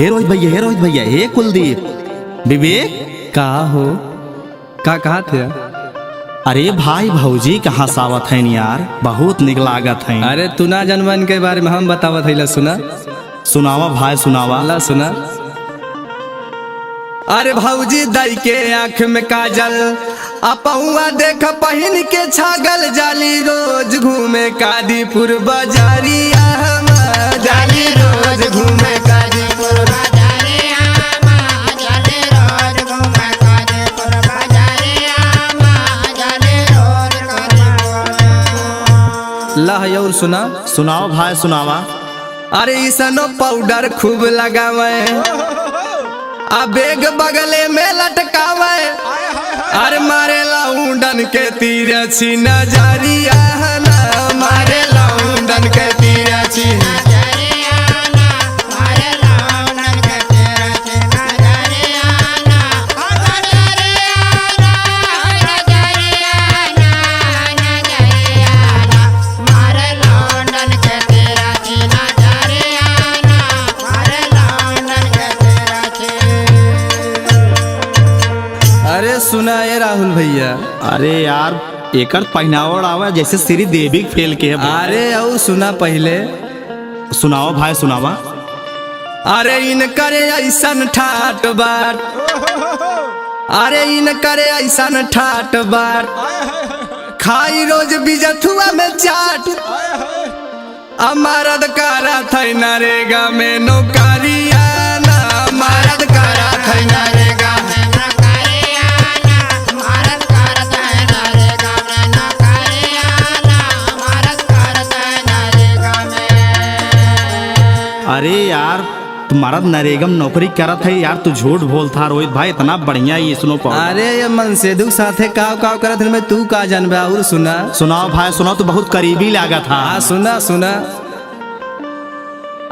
हे रोहित भैया, हे रोहित भैया, हे कुलदीप, विवेक। कहा हो? का कहा थे? अरे भाई भौजी कहाँ सावत है यार, बहुत निक लागत है। अरे तू ना जनवन के बारे में हम बतावत है, सुना सुनावा भाई सुनावा। अल्लाह सुना। अरे भौजी दाई के आँख में काजल, अपहुआ देख पहिन के छागल, जाली रोज घूमे कादीपुर बाजारिया, जाली रोज घूमे कादीपुर बाजारिया, जाली रोज घूमे कादीपुर बाजारिया, जाली रोज। ला और सुना। सुनाओ भाई सुनावा। अरे इसनो पाउडर खूब लगावे, आ बेग बगले में लटकावे, अरे मारे लाउंडन के तीर छी नजरिया ना, मारे लाउंडन के तीर छी नजरिया ना, मारे लाउंडन के तीर छी नजरिया ना, नजरिया ना, नजरिया ना, नजरिया ना, मारे लाउंडन के तीर छी नजरिया ना, मारे लाउंडन के तीर छी। अरे सुना ये राहुल भैया। अरे यार एकर पहनावड़ आवा जैसे श्री देवी फेल के है। अरे औ सुना पहले। सुनाओ भाई सुनावा। अरे इन करे ऐसन ठाट बाट, अरे इन करे ऐसन ठाट बाट, खाई रोज बिजथुआ में चाट, अमरद कारा थे नरेगा में नौकरिया ना, मरद कारा थे नरेगा में नौकरिया ना, मरद कारा थे नरेगा में नौकरिया ना, मरद कारा थे नरेगा में। अरे यार तुम्हारा नरेगा में नौकरी करत है यार, तू झूठ बोलता रोहित भाई, इतना बढ़िया ये सुनो पाओ। अरे ये मन से दुख साथे काव काव करत में तू का जानबे और सुना। सुनाओ भाई सुनाओ, तो बहुत करीबी लागत था। हाँ सुना सुना।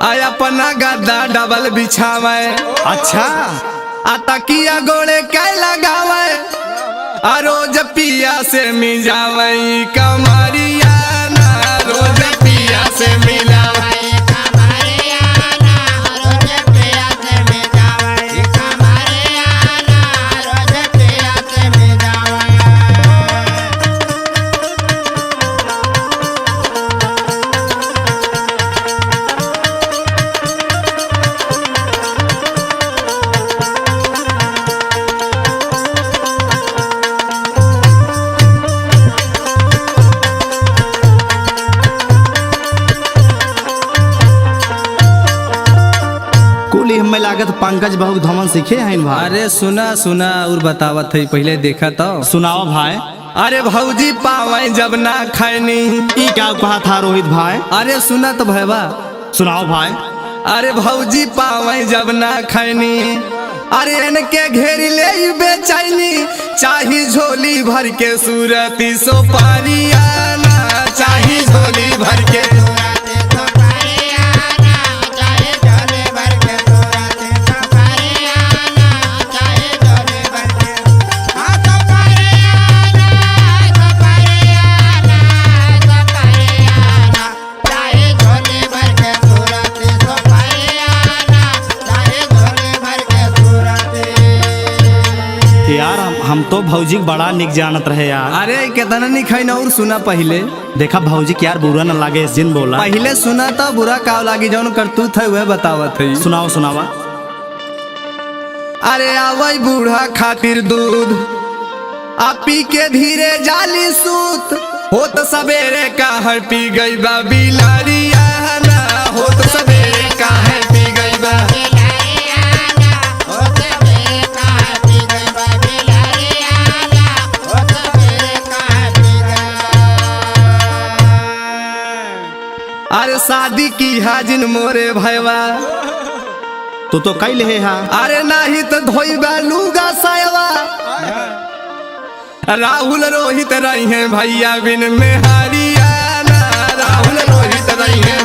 आया अपना गद्दा डबल बिछावे, अच्छा आ तकिया गोड़े के लगावे, आ रोज पिया से मिजावे कमरिया ना, रोज पिया से मिलावे कमरिया ना, रोज पिया से मिजावे कमरिया ना, रोज पिया से मिजावे। कुल हमें लागत पंकज बहुत धमन सीखे हैं भाई। अरे सुना सुना और बतावत है, पहले देखा तो। सुनाओ भाई। अरे भौजी पावे जब ना खैनी, ई क्या कहा था रोहित भाई? अरे सुना तो भैया। सुनाओ भाई। अरे भौजी पावे जब ना खैनी, अरे इनके घेर ले बेचैनी, चाही झोली भर के सूरती सोपारिया ना, चाही झोली भर के सूरती सोपारिया ना, चाही झोली भर के सूरती सोपारिया ना, चाही झोली भर के सोपारिया ना, सोपारिया ना, सोपारिया ना, चाही झोली भर के सूरती सोपारिया ना, चाही झोली भर के सूरती। यार हम तो भौजी के बड़ा निक जानत रहे यार। अरे कितना नहीं खाई और सुना पहले। देखा भौजी की यार बुरा न लागे इस दिन बोला। पहले सुना तो बुरा काव लागी, जौन करतूत है वह बतावत है। सुनाओ सुनावा। अरे आवई बूढ़ा खातिर दूध, आ पी के धीरे जाली सूत, होत सवेरे का हर पी गई बा बिलारिया ना, होत सवेरे का है पी गई बा बिलारिया ना, होत सवेरे का है पी गई बा बिलारिया ना, होत सवेरे का है पी गई। अरे शादी की हाजिन मोरे भैया, तो कैल है हा? अरे नहीं तो धोईबा लूगा सायवा, राहुल रोहित रही है भैया बिन में हारिया ना, राहुल रोहित रही है